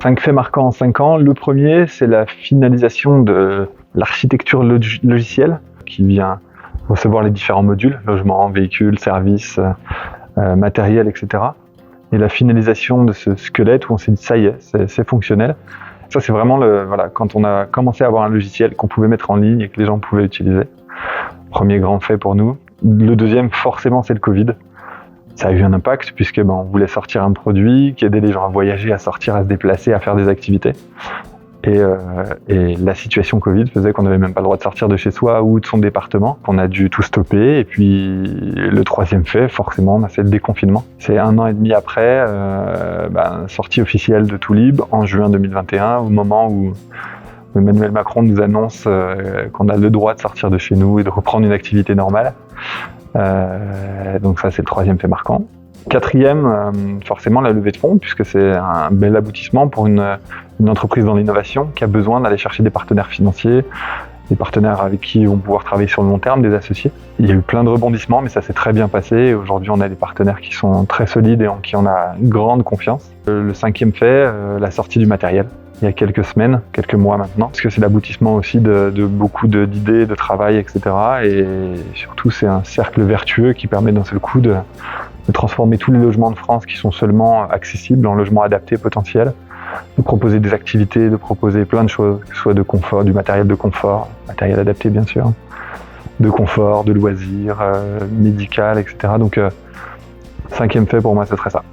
5 faits marquants en 5 ans. Le premier, c'est la finalisation de l'architecture logicielle qui vient recevoir les différents modules, logement, véhicule, services, matériel, etc. Et la finalisation de ce squelette où on s'est dit ça y est, c'est fonctionnel. Ça c'est vraiment quand on a commencé à avoir un logiciel qu'on pouvait mettre en ligne et que les gens pouvaient utiliser. Premier grand fait pour nous. Le deuxième, forcément, c'est le Covid. Ça a eu un impact puisque on voulait sortir un produit qui aidait les gens à voyager, à sortir, à se déplacer, à faire des activités. Et la situation Covid faisait qu'on n'avait même pas le droit de sortir de chez soi ou de son département, qu'on a dû tout stopper. Et puis le troisième fait, forcément, c'est le déconfinement. C'est 1 an et demi après, sortie officielle de Tout Libre en juin 2021, au moment où Emmanuel Macron nous annonce qu'on a le droit de sortir de chez nous et de reprendre une activité normale. Donc ça, c'est le troisième fait marquant. Quatrième, forcément la levée de fonds, puisque c'est un bel aboutissement pour une entreprise dans l'innovation qui a besoin d'aller chercher des partenaires financiers, des partenaires avec qui on va pouvoir travailler sur le long terme, des associés. Il y a eu plein de rebondissements, mais ça s'est très bien passé. Et aujourd'hui, on a des partenaires qui sont très solides et en qui on a une grande confiance. Le cinquième fait, la sortie du matériel. Il y a quelques semaines, quelques mois maintenant, parce que c'est l'aboutissement aussi de beaucoup d'idées, de travail, etc. Et surtout, c'est un cercle vertueux qui permet d'un seul coup de transformer tous les logements de France qui sont seulement accessibles en logements adaptés potentiels, de proposer des activités, de proposer plein de choses, que ce soit de confort, du matériel de confort, matériel adapté bien sûr, de confort, de loisirs, médical, etc. Donc, cinquième fait pour moi, ce serait ça.